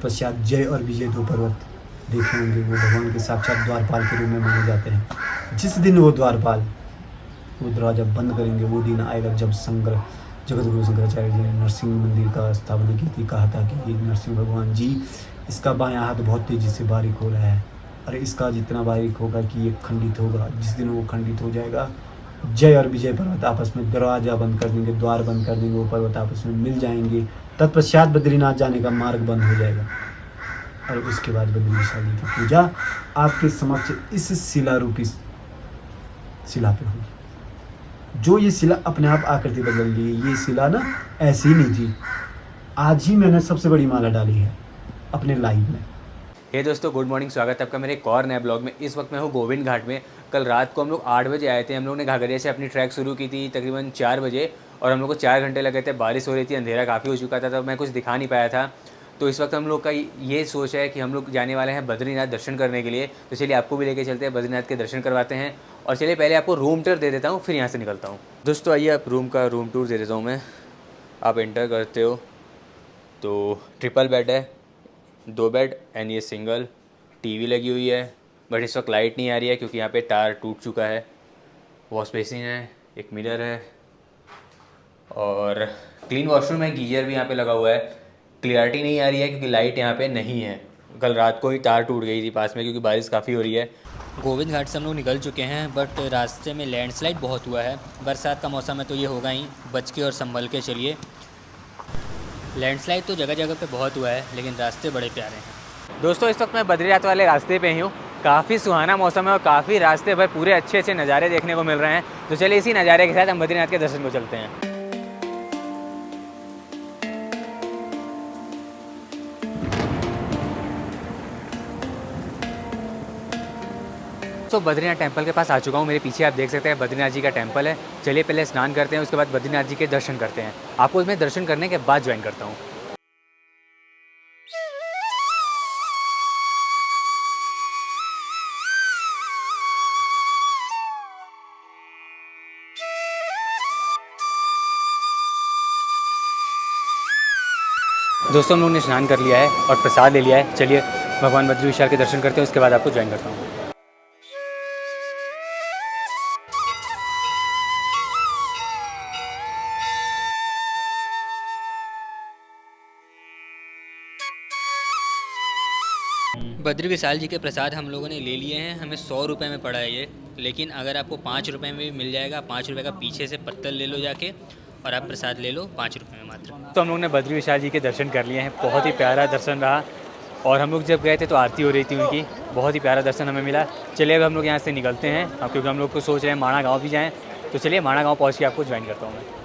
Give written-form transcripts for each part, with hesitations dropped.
तत्पश्चात जय और विजय दो पर्वत देखे होंगे। वो भगवान के साक्षात द्वारपाल के रूप में माने जाते हैं। जिस दिन वो द्वारपाल वो दरवाज़ा बंद करेंगे वो दिन आएगा जब जगतगुरु शंकराचार्य जी ने नरसिंह मंदिर का स्थापना की थी। कहा था कि ये नरसिंह भगवान जी, इसका बायां हाथ बहुत तेज़ी से बारीक हो रहा है, और इसका जितना बारीक होगा कि ये खंडित होगा। जिस दिन वो खंडित हो जाएगा, जय और विजय पर्वत आपस में दरवाज़ा बंद कर देंगे, द्वार बंद कर देंगे, वो पर्वत आपस में मिल जाएंगे। तत्पश्चात बद्रीनाथ जाने का मार्ग बंद हो जाएगा, और उसके बाद बद्री विशाल जी की पूजा आपके समक्ष इस शिला रूपी शिला पे होगी। जो ये शिला अपने आप आकृति बदल ली है, ये शिला ना ऐसी ही नहीं थी। आज ही मैंने सबसे बड़ी माला डाली है अपने लाइव में। हे दोस्तों, गुड मॉर्निंग। स्वागत है आपका मेरे एक और नए ब्लॉग में। इस वक्त मैं हूँ गोविंद घाट में। कल रात को हम लोग 8 बजे आए थे। हम लोग ने घाघरिया से अपनी ट्रैक शुरू की थी तकरीबन 4 बजे, और हम लोग को 4 घंटे लगे थे। बारिश हो रही थी, अंधेरा काफ़ी हो चुका था, तो मैं कुछ दिखा नहीं पाया था। तो इस वक्त हम लोग का ये सोच है कि हम लोग जाने वाले हैं बद्रीनाथ दर्शन करने के लिए। तो चलिए आपको भी लेके चलते हैं, बद्रीनाथ के दर्शन करवाते हैं। और चलिए पहले आपको रूम टूर दे देता हूँ, फिर यहाँ से निकलता हूँ। दोस्तों आइए, आप रूम टूर दे देता हूँ मैं। आप एंटर करते हो तो ट्रिपल बेड है, 2 बेड एंड ये सिंगल। टीवी लगी हुई है, बट इस वक्त लाइट नहीं आ रही है क्योंकि यहाँ पे तार टूट चुका है। वॉश बेसिन है, एक मिरर है, और क्लीन वॉशरूम है। गीजर भी यहाँ पे लगा हुआ है। क्लियरिटी नहीं आ रही है क्योंकि लाइट यहाँ पे नहीं है। कल रात को ही तार टूट गई थी पास में, क्योंकि बारिश काफ़ी हो रही है। गोविंद घाट से हम लोग निकल चुके हैं, बट रास्ते में लैंडस्लाइड बहुत हुआ है। बरसात का मौसम है तो ये होगा ही, बच के और संभल के चलिए। लैंडस्लाइड तो जगह जगह पे बहुत हुआ है, लेकिन रास्ते बड़े प्यारे हैं। दोस्तों इस वक्त मैं बद्रीनाथ वाले रास्ते पे ही हूँ। काफ़ी सुहाना मौसम है और काफ़ी रास्ते पर पूरे अच्छे अच्छे नज़ारे देखने को मिल रहे हैं। तो चलिए इसी नज़ारे के साथ हम बद्रीनाथ के दर्शन को चलते हैं। तो बद्रीनाथ टेम्पल के पास आ चुका हूँ। मेरे पीछे आप देख सकते हैं बद्रीनाथ जी का टेम्पल है। चलिए पहले स्नान करते हैं, उसके बाद बद्रीनाथ जी के दर्शन करते हैं। आपको इसमें दर्शन करने के बाद ज्वाइन करता हूँ। दोस्तों हम लोगों ने स्नान कर लिया है और प्रसाद ले लिया है। चलिए भगवान बद्री विशाल के दर्शन करते हैं, उसके बाद आपको ज्वाइन करता हूँ। बद्री विशाल जी के प्रसाद हम लोगों ने ले लिए हैं। हमें 100 रुपये में पड़ा है ये, लेकिन अगर आपको 5 रुपये में भी मिल जाएगा। 5 रुपये का पीछे से पत्तल ले लो जाके, और आप प्रसाद ले लो 5 रुपये में मात्र। तो हम लोग ने बद्री विशाल जी के दर्शन कर लिए हैं। बहुत ही प्यारा दर्शन रहा, और हम लोग जब गए थे तो आरती हो रही थी उनकी। बहुत ही प्यारा दर्शन हमें मिला। चलिए अब हम लोग यहाँ से निकलते हैं, क्योंकि हम लोग को सोच रहे हैं माणा गाँव भी जाएँ। तो चलिए माणा गाँव पहुँच के आपको ज्वाइन करता हूँ मैं।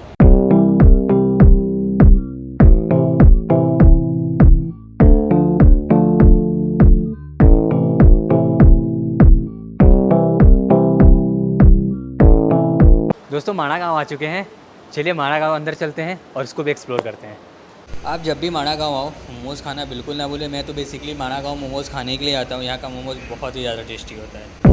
दोस्तों माणा गाँव आ चुके हैं। चलिए माणा गाँव अंदर चलते हैं और इसको भी एक्सप्लोर करते हैं। आप जब भी माणा गाँव आओ, मोमोज़ खाना बिल्कुल ना भूलें। मैं तो बेसिकली माणा गाँव मोमोज़ खाने के लिए आता हूँ। यहाँ का मोमोज़ बहुत ही ज़्यादा टेस्टी होता है।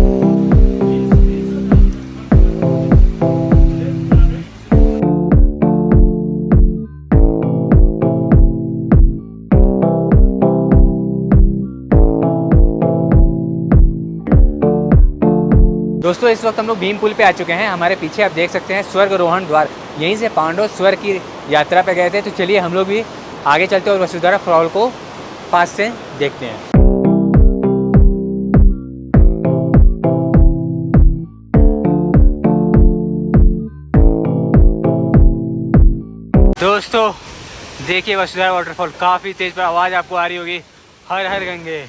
दोस्तों इस वक्त हम लोग भीम पुल पे आ चुके हैं। हमारे पीछे आप देख सकते हैं स्वर्गारोहण द्वार। यहीं से पांडव स्वर्ग की यात्रा पे गए थे। तो चलिए हम लोग भी आगे चलते हैं और वसुधारा फॉल को पास से देखते हैं। दोस्तों देखिए वसुधारा वाटरफॉल, काफ़ी तेज पर आवाज़ आपको आ रही होगी। हर हर गंगे,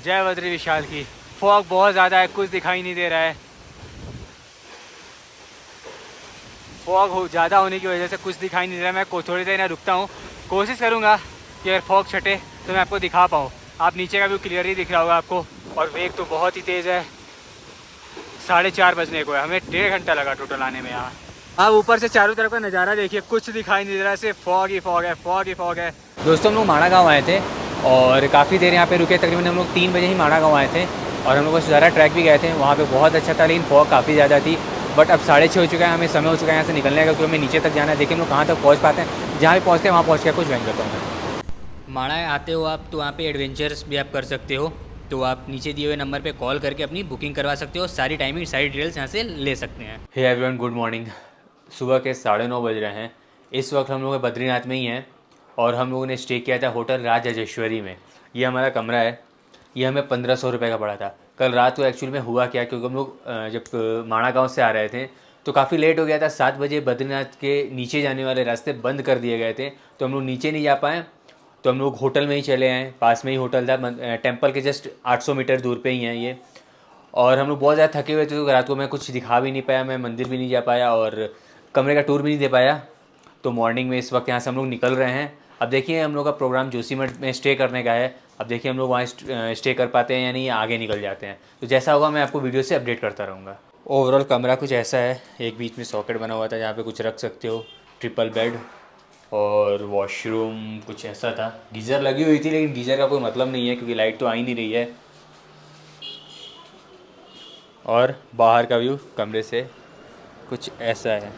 जय बद्री विशाल की। फॉग बहुत ज़्यादा है, कुछ दिखाई नहीं दे रहा है। फॉग ज़्यादा होने की वजह से कुछ दिखाई नहीं दे रहा है। मैं थोड़ी देर रुकता हूँ, कोशिश करूँगा कि अगर फॉग छटे तो मैं आपको दिखा पाऊँ। आप नीचे का व्यू क्लियरली दिख रहा होगा आपको, और वेग तो बहुत ही तेज़ है। 4:30 बजने को है, हमें 1.5 घंटा लगा टोटल आने में यहाँ। आप ऊपर से चारों तरफ का नज़ारा देखिए, कुछ दिखाई नहीं दे रहा है, सिर्फ फॉग ही फॉग है, फॉग ही फॉग है। दोस्तों हम लोग माणा गाँव आए थे और काफ़ी देर यहाँ पे रुके। तकरीबन हम लोग 3 बजे ही माणा गाँव आए थे, और हम लोग वसुधारा ट्रैक भी गए थे। वहाँ पे बहुत अच्छा था, लेकिन फॉग काफ़ी ज़्यादा थी। बट अब 6:30 हो चुका है, हमें समय हो चुका है यहाँ से निकलने का, क्योंकि हमें नीचे तक जाना है। देखिए हम लोग कहाँ तक पहुँच पाते हैं। जहाँ भी पहुँचते हैं वहाँ पहुँच के कुछ ज्वाइन करता हूँ मैं। माड़ा आते हो आप तो वहाँ पे एडवेंचर्स भी आप कर सकते हो, तो आप नीचे दिए हुए नंबर पे कॉल करके अपनी बुकिंग करवा सकते हो। सारी टाइमिंग सारी डिटेल्स यहाँ से ले सकते हैं। Hey everyone, good morning. सुबह के 9:30 बज रहे हैं। इस वक्त हम लोग बद्रीनाथ में ही हैं और हम लोगों ने स्टे किया था होटल राज राजेश्वरी में। ये हमारा कमरा है। ये हमें 1500 रुपये का पड़ा था। कल रात को एक्चुअली में हुआ क्या, क्योंकि हम लोग जब माणा गाँव से आ रहे थे तो काफ़ी लेट हो गया था। 7 बजे बद्रीनाथ के नीचे जाने वाले रास्ते बंद कर दिए गए थे, तो हम लोग नीचे नहीं जा पाए। तो हम लोग होटल में ही चले आए। पास में ही होटल था, टेम्पल के जस्ट 800 मीटर दूर पे ही है ये। और हम लोग बहुत ज़्यादा थके हुए थे, तो रात को मैं कुछ दिखा भी नहीं पाया, मैं मंदिर भी नहीं जा पाया और कमरे का टूर भी नहीं दे पाया। तो मॉर्निंग में इस वक्त यहाँ से हम लोग निकल रहे हैं। अब देखिए, हम लोग का प्रोग्राम जोशीमठ में स्टे करने का है। अब देखिए हम लोग वहाँ स्टे कर पाते हैं या नहीं, आगे निकल जाते हैं। तो जैसा होगा मैं आपको वीडियो से अपडेट करता रहूँगा। ओवरऑल कमरा कुछ ऐसा है। एक बीच में सॉकेट बना हुआ था जहाँ पे कुछ रख सकते हो, ट्रिपल बेड और वॉशरूम कुछ ऐसा था। गीज़र लगी हुई थी, लेकिन गीज़र का कोई मतलब नहीं है क्योंकि लाइट तो आ ही नहीं रही है। और बाहर का व्यू कमरे से कुछ ऐसा है।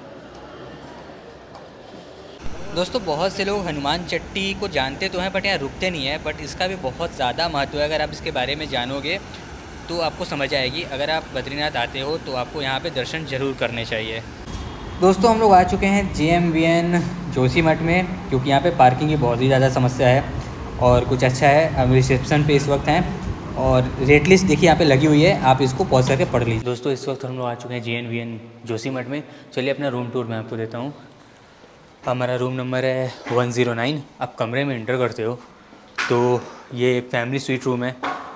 दोस्तों, बहुत से लोग हनुमान चट्टी को जानते तो हैं बट यहाँ रुकते नहीं है, बट इसका भी बहुत ज़्यादा महत्व है। अगर आप इसके बारे में जानोगे तो आपको समझ आएगी। अगर आप बद्रीनाथ आते हो तो आपको यहाँ पे दर्शन ज़रूर करने चाहिए। दोस्तों, हम लोग आ चुके हैं JMVN जोशीमठ में, क्योंकि यहाँ पे पार्किंग की बहुत ही ज़्यादा समस्या है। और कुछ अच्छा है, हम रिसेप्शन पे इस वक्त हैं और रेट लिस्ट देखिए यहाँ पे लगी हुई है, आप इसको पॉज करके पढ़ लीजिए। दोस्तों, इस वक्त हम लोग आ चुके हैं JNVN जोशीमठ में। चलिए अपना रूम टूर मैं आपको देता हूँ। हमारा रूम नंबर है 109। आप कमरे में एंटर करते हो तो ये फैमिली स्वीट रूम है।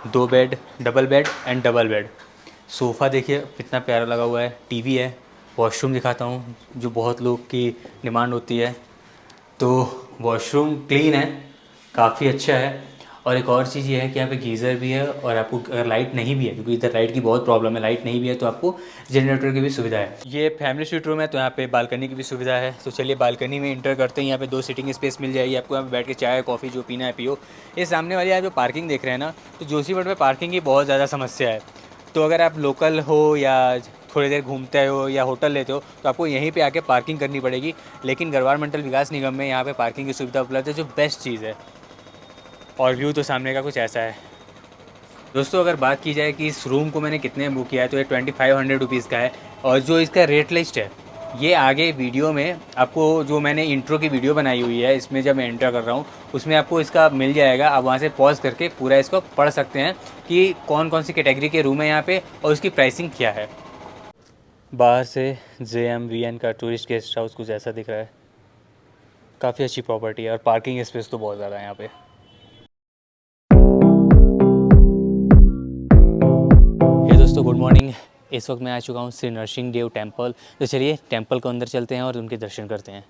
2 bed, double bed and double bed. Sofa देखिए कितना प्यारा लगा हुआ है। टीवी है। वॉशरूम दिखाता हूँ, जो बहुत लोग की डिमांड होती है। तो वॉशरूम क्लीन है, काफ़ी अच्छा है। और एक और चीज़ ये है कि यहाँ पे गीज़र भी है और आपको अगर लाइट नहीं भी है, क्योंकि इधर लाइट की बहुत प्रॉब्लम है, लाइट नहीं भी है तो आपको जनरेटर की भी सुविधा है। ये फैमिली स्वीट रूम है तो यहाँ पे बालकनी की भी सुविधा है। तो चलिए बालकनी में इंटर करते हैं। यहाँ पे 2 सीटिंग स्पेस मिल जाएगी आपको। यहाँ पे बैठ के चाय कॉफ़ी जो पीना है पियो। ये सामने वाली आप जो पार्किंग देख रहे हैं ना, तो जोशीमठ में पार्किंग की बहुत ज़्यादा समस्या है। तो अगर आप लोकल हो या थोड़ी देर घूमते हो या होटल लेते हो तो आपको यहीं पे आके पार्किंग करनी पड़ेगी। लेकिन गढ़वाल विकास निगम में यहाँ पे पार्किंग की सुविधा उपलब्ध है, जो बेस्ट चीज़ है। और व्यू तो सामने का कुछ ऐसा है। दोस्तों, अगर बात की जाए कि इस रूम को मैंने कितने में बुक किया है, तो ये 2500 रुपीज़ का है। और जो इसका रेट लिस्ट है, ये आगे वीडियो में आपको, जो मैंने इंट्रो की वीडियो बनाई हुई है इसमें जब मैं एंटर कर रहा हूँ उसमें आपको इसका मिल जाएगा। आप वहाँ से पॉज करके पूरा इसको पढ़ सकते हैं कि कौन कौन सी कैटेगरी के रूम है यहाँ पे और उसकी प्राइसिंग क्या है। बाहर से JMVN का टूरिस्ट गेस्ट हाउस कुछ ऐसा दिख रहा है। काफ़ी अच्छी प्रॉपर्टी है और पार्किंग स्पेस तो बहुत ज़्यादा है यहाँ पे। दोस्तों, गुड मॉर्निंग। इस वक्त मैं आ चुका हूँ श्री नरसिंह देव टेम्पल। तो चलिए टेम्पल को अंदर चलते हैं और उनके दर्शन करते हैं।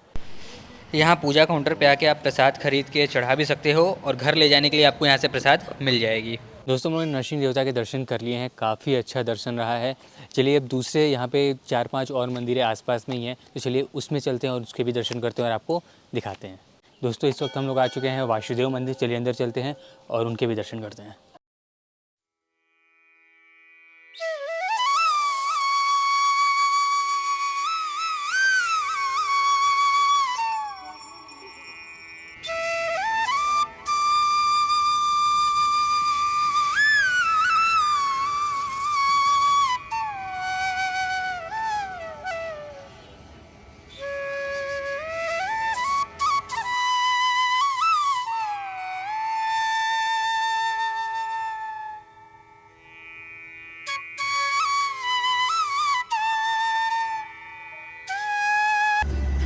यहाँ पूजा काउंटर पे आके आप प्रसाद खरीद के चढ़ा भी सकते हो और घर ले जाने के लिए आपको यहाँ से प्रसाद मिल जाएगी। दोस्तों, मैंने नरसिंह देवता के दर्शन कर लिए हैं। काफ़ी अच्छा दर्शन रहा है। चलिए अब दूसरे यहाँ पे 4-5 और मंदिरें आसपास में ही हैं, तो चलिए उसमें चलते हैं और उसके भी दर्शन करते हैं और आपको दिखाते हैं। दोस्तों, इस वक्त हम लोग आ चुके हैं वासुदेव मंदिर। चलिए अंदर चलते हैं और उनके भी दर्शन करते हैं।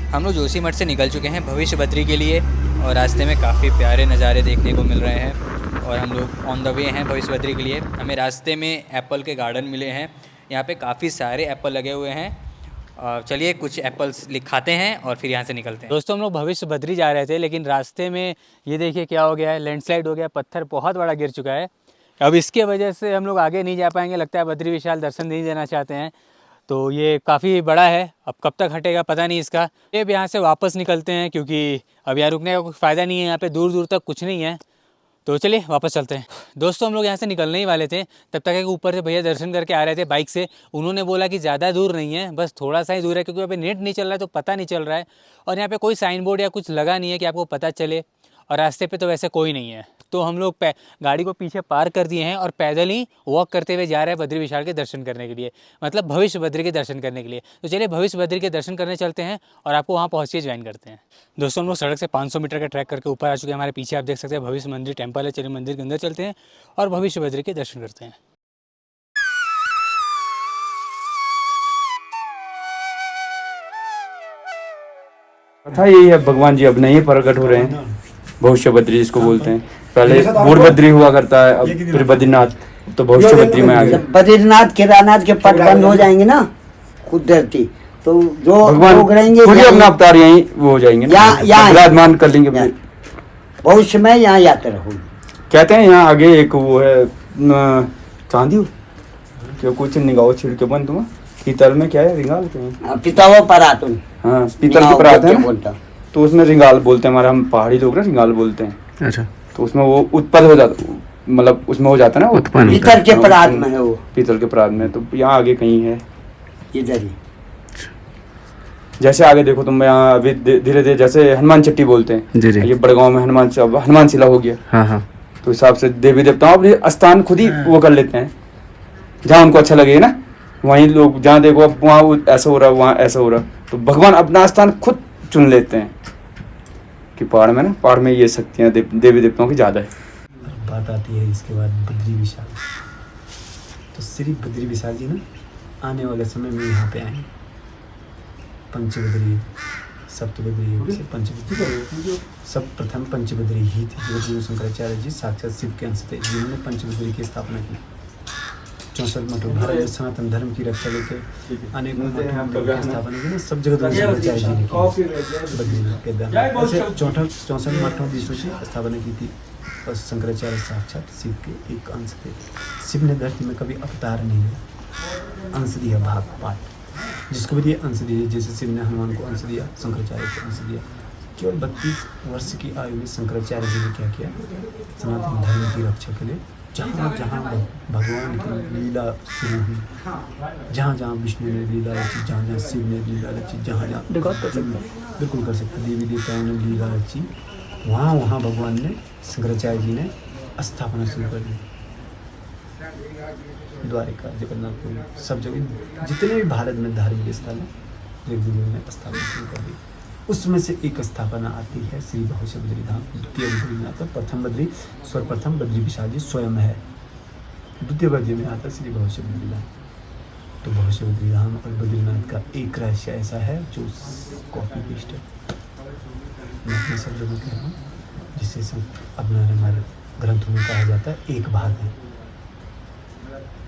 हम लोग जोशीमठ से निकल चुके हैं भविष्य बद्री के लिए और रास्ते में काफ़ी प्यारे नज़ारे देखने को मिल रहे हैं और हम लोग ऑन द वे हैं भविष्य बद्री के लिए। हमें रास्ते में एप्पल के गार्डन मिले हैं। यहाँ पे काफ़ी सारे एप्पल लगे हुए हैं। चलिए कुछ एप्पल्स खाते हैं और फिर यहाँ से निकलते हैं। दोस्तों, हम लोग भविष्य बद्री जा रहे थे, लेकिन रास्ते में ये देखिए क्या हो गया है, लैंडस्लाइड हो गया। पत्थर बहुत बड़ा गिर चुका है। अब इसके वजह से हम लोग आगे नहीं जा पाएंगे। लगता है बद्री विशाल दर्शन नहीं देना चाहते हैं। तो ये काफ़ी बड़ा है, अब कब तक हटेगा पता नहीं इसका। ये अब यहाँ से वापस निकलते हैं क्योंकि अब यहाँ रुकने का कोई फ़ायदा नहीं है। यहाँ पे दूर दूर तक कुछ नहीं है। तो चलिए वापस चलते हैं। दोस्तों, हम लोग यहाँ से निकलने ही वाले थे, तब तक एक ऊपर से भैया दर्शन करके आ रहे थे बाइक से। उन्होंने बोला कि ज़्यादा दूर नहीं है, बस थोड़ा सा ही दूर है, क्योंकि अभी नेट नहीं चल रहा है तो पता नहीं चल रहा है। और यहाँ पे कोई साइन बोर्ड या कुछ लगा नहीं है कि आपको पता चले। और रास्ते पे तो वैसे कोई नहीं है, तो हम लोग गाड़ी को पीछे पार्क कर दिए हैं और पैदल ही वॉक करते हुए जा रहे हैं बद्री विशाल के दर्शन करने के लिए, मतलब भविष्य बद्री के दर्शन करने के लिए। तो चलिए भविष्य बद्री के दर्शन करने चलते हैं और आपको वहाँ पहुँच के ज्वाइन करते हैं। दोस्तों हम लोग सड़क से 500 मीटर का ट्रैक करके ऊपर आ चुके हैं। हमारे पीछे आप देख सकते हैं भविष्य मंदिर टेम्पल है। चलिए मंदिर के अंदर चलते हैं और भविष्य बद्री के दर्शन करते हैं। था यही है, भगवान जी अब नहीं प्रकट हो रहे हैं, भविष्य बद्री जिसको बोलते हैं। पहले पूर्व बद्री हुआ करता है, अब फिर बद्रीनाथ, तो भविष्य बद्री में आ गया। बद्रीनाथ केदारनाथ के पट बंद हो जाएंगे ना कुदरती, तो जो भगवान लोग रहेंगे खुद ही अपना अवतार यहीं वो हो जाएंगे ना, यहाँ विराजमान कर लेंगे। भविष्य में यहाँ यात्रा होगी। कहते हैं यहाँ आगे एक वो है चांदी क्यों कुछ निगाह छिड़के बंद हुआ पीतल में, क्या है रिंगाल के पिताओ परातुन, हाँ पीतल के परात है ना, तो उसमें रिंगाल बोलते हैं हमारे, हम पहाड़ी लोग ना रिंगाल बोलते हैं। अच्छा, तो उसमें वो उत्पन्न हो जाता, मतलब उसमें हो जाता है ना उत्पन्न, पीतल के परात में है वो, पीतल के परात में। तो यहाँ आगे कहीं है इधर ही। जैसे आगे देखो तुम, यहाँ अभी धीरे धीरे जैसे हनुमान चट्टी बोलते हैं जी जी। ये बड़गांव में हनुमान शिला हो गया। हाँ हाँ। तो हिसाब से देवी देवताओं अपने स्थान खुद ही वो कर लेते हैं जहाँ उनको अच्छा लगे ना, वहीं लोग जहाँ देखो अब वहाँ ऐसा हो रहा है, वहाँ ऐसा हो रहा, तो भगवान अपना स्थान खुद चुन लेते हैं कि पहाड़ में ना, पहाड़ में ये शक्तियाँ देवी देवताओं की ज़्यादा है। बात आती है इसके बाद बद्री विशाल। तो श्री बद्री विशाल जी ना आने वाले समय में यहाँ पे आएंगे। पंचबद्री सप्तबद्री पंचबद्री, सब प्रथम पंचबद्री ही थे। जो शंकराचार्य जी साक्षात शिव के अंश थे, जिन्होंने पंचबद्री की स्थापना की। 64 मठों, भारत सनातन धर्म की रक्षा लेके अनेक मठों की स्थापना की ना, सब जगह शंकराचार्य जी ने की। बद्रीनाथ केदारनाथ ऐसे 64 मठों की स्थापना की थी। और शंकराचार्य साक्षात शिव के एक अंश थे। शिव ने धरती में कभी अवतार नहीं दिया, अंश दिया, भाग पाठ जिसको भी दिया अंश दिया। जैसे शिव ने हनुमान को अंश दिया, शंकराचार्य को अंश दिया। केवल 32 वर्ष की आयु में शंकराचार्य जी ने क्या किया, सनातन धर्म की रक्षा के लिए जहाँ जहाँ भगवान की लीला शुरू हुई, जहाँ जहाँ विष्णु ने लीला रची, जहाँ जहाँ शिव ने लीला रची, जहाँ जहाँ बिल्कुल कर सकते देवी देवताओं ने लीला रची, वहाँ वहाँ भगवान ने शंकराचार्य जी ने स्थापना शुरू कर दी। द्वारिका, जगन्नाथपुरी, सब जगह जितने भी भारत में धार्मिक स्थल हैं, जगदीश ने स्थापना शुरू कर दी। उसमें से एक स्थापना आती है श्री भविष्य बद्री धाम। द्वितीय बद्रीनाथ, प्रथम बद्री सर्वप्रथम बद्री विशाल जी स्वयं है। द्वितीय बद्री में आता श्री भविष्य बद्री धाम। तो भविष्य बद्री धाम और बद्रीनाथ का एक रहस्य ऐसा है जो कॉपी पेस्ट है, मैं अपने सब लोगों कह रहा हूँ, जिसे सब अपना हमारे ग्रंथों में कहा जाता है एक भाग है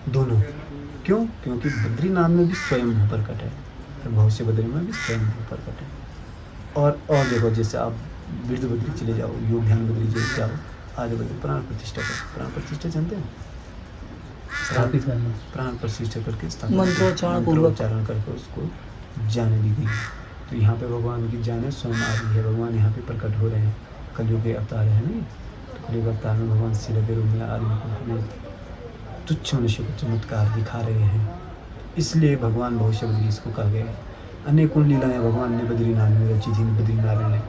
दोनों। क्यों? क्योंकि बद्रीनाथ में भी स्वयं प्रकट है और भविष्य बद्री में भी स्वयं प्रकट है। और जगह जैसे आप वृद्ध बद्री चले जाओ, योग ध्यान बद्री चले जाओ, आदि बद्री प्राण प्रतिष्ठा कर, प्राण प्रतिष्ठा जानते हैं, प्राण प्रतिष्ठा करके मंत्रोच्चारण करके उसको जाने दी गई। तो यहाँ पे भगवान की जाने स्वयं आ रही है, भगवान यहाँ पे प्रकट हो रहे हैं। कलयुग के अवतार है नहीं, तो कलयुग अवतार में भगवान शिला के रूप में आदमी को हमें तुच्छ मनुष्य को चमत्कार दिखा रहे हैं, इसलिए भगवान भविष्य बद्री इसको कहा गया है। अनेकों लीलाएं भगवान ने बद्रीनाथ में रची थी। बद्रीनाथ ने,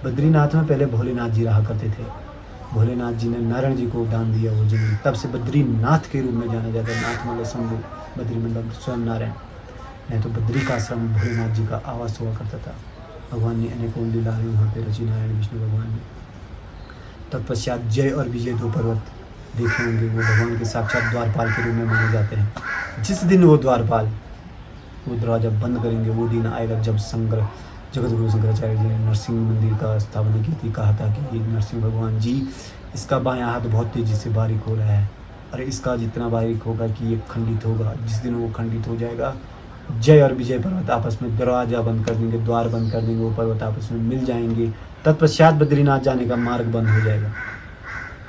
बद्रीनाथ में पहले भोलेनाथ जी रहा करते थे। भोलेनाथ जी ने नारायण जी को दान दिया वो जमीन, तब से बद्रीनाथ के रूप में जाना जाता है। नाथ मतलब शंभु, बद्री मतलब स्वयं नारायण। नहीं तो बद्री का आश्रम भोलेनाथ जी का आवास हुआ करता था। भगवान ने अनेकों लीलाएं वहाँ पे रची, नारायण विष्णु भगवान ने। तत्पश्चात जय और विजय दो पर्वत देखे होंगे, वो भगवान के साक्षात द्वारपाल के रूप में माने जाते हैं। जिस दिन वो द्वारपाल वो दरवाज़ा बंद करेंगे, वो दिन आएगा जब जगतगुरु शंकराचार्य जी ने नरसिंह मंदिर का स्थापना की थी। कहा था कि ये नरसिंह भगवान जी, इसका बायां हाथ बहुत तेज़ी से बारीक हो रहा है, अरे इसका जितना बारीक होगा कि ये खंडित होगा। जिस दिन वो खंडित हो जाएगा, जय और विजय पर्वत आपस में दरवाज़ा बंद कर देंगे, द्वार बंद कर देंगे, वो पर्वत आपस में मिल जाएंगे। तत्पश्चात बद्रीनाथ जाने का मार्ग बंद हो जाएगा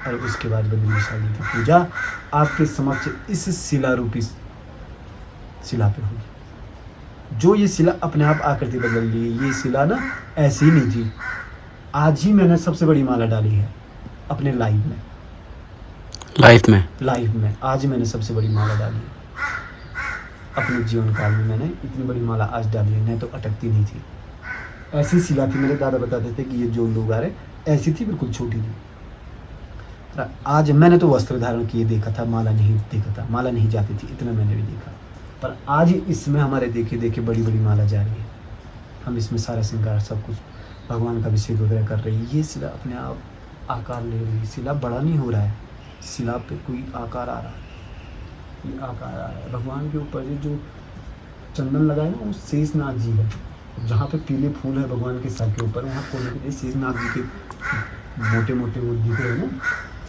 और उसके बाद बद्री विशाल जी की पूजा आपके समक्ष इस शिला रूपी शिला पे होगी। जो ये शिला अपने आप आकृति बदल ली है, ये शिला ना ऐसी ही नहीं थी। आज ही मैंने सबसे बड़ी माला डाली है अपने लाइफ में आज मैंने सबसे बड़ी माला डाली है अपने जीवन काल में। मैंने इतनी बड़ी माला आज डाली है, नहीं तो अटकती नहीं थी। ऐसी शिला थी। मेरे दादा बताते थे कि ये जो लोग आ रहे ऐसी थी, बिल्कुल छोटी थी। पर आज मैंने तो वस्त्र धारण किए देखा था, माला नहीं देखा था, माला नहीं जाती थी, इतना मैंने भी देखा। पर आज इसमें हमारे देखे देखे बड़ी बड़ी माला जा रही है। हम इसमें सारा श्रृंगार सब कुछ भगवान का अभिषेक वगैरह कर रही है। ये शिला अपने आप आकार ले रही है। शिला बड़ा नहीं हो रहा है, शिला पे कोई आकार आ रहा है, ये आकार आ रहा है। भगवान के ऊपर ये जो चंदन लगा है ना, वो शेषनाग जी है। जहाँ पे पीले फूल है भगवान के सर के ऊपर, वहाँ कोने पे शेषनाग जी के मोटे मोटे वो दिख रहे हैं ना,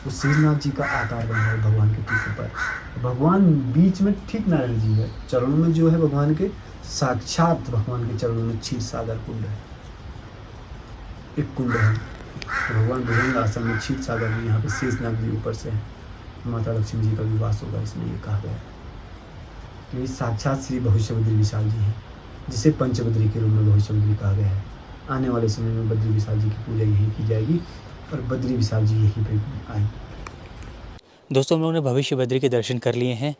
वो शेषनाग जी का आकार बना है भगवान के ठीक ऊपर। भगवान बीच में ठीक नारायण जी है। चरणों में जो है भगवान के, साक्षात भगवान के चरणों में क्षीर सागर कुंड है, एक कुंड है। तो भगवान भुजंग आसन में क्षीर सागर में, यहाँ पे शेषनाग जी ऊपर से है। माता लक्ष्मी जी का भी वास होगा इसमें, ये कहा गया है। तो ये साक्षात श्री भविष्य बद्री विशाल जी हैं, जिसे पंचबद्री के रूप में भविष्य बद्री कहा गया है। आने वाले समय में बद्री विशाल जी की पूजा यहीं की जाएगी और बद्री विशाल जी यहीं पे आएंगे। दोस्तों, हम लोगों ने भविष्य बद्री के दर्शन कर लिए हैं।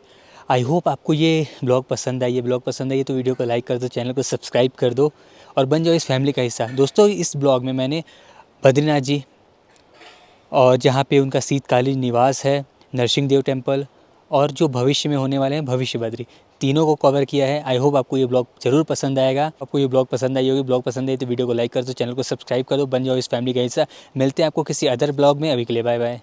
आई होप आपको ये ब्लॉग पसंद आई है। ब्लॉग पसंद आई है तो वीडियो को लाइक कर दो, चैनल को सब्सक्राइब कर दो और बन जाओ इस फैमिली का हिस्सा। दोस्तों, इस ब्लॉग में मैंने बद्रीनाथ जी और जहाँ पे उनका शीतकालीन निवास है, नरसिंह देव टेम्पल और जो भविष्य में होने वाले हैं भविष्य बद्री, तीनों को कवर किया है। आई होप आपको ये ब्लॉग ज़रूर पसंद आएगा। आपको ये ब्लॉग पसंद आई होगी। ब्लॉग पसंद आई तो वीडियो को लाइक कर दो, चैनल को सब्सक्राइब कर दो, बन जाओ इस फैमिली का हिस्सा। मिलते हैं आपको किसी अदर ब्लॉग में। अभी के लिए बाय बाय।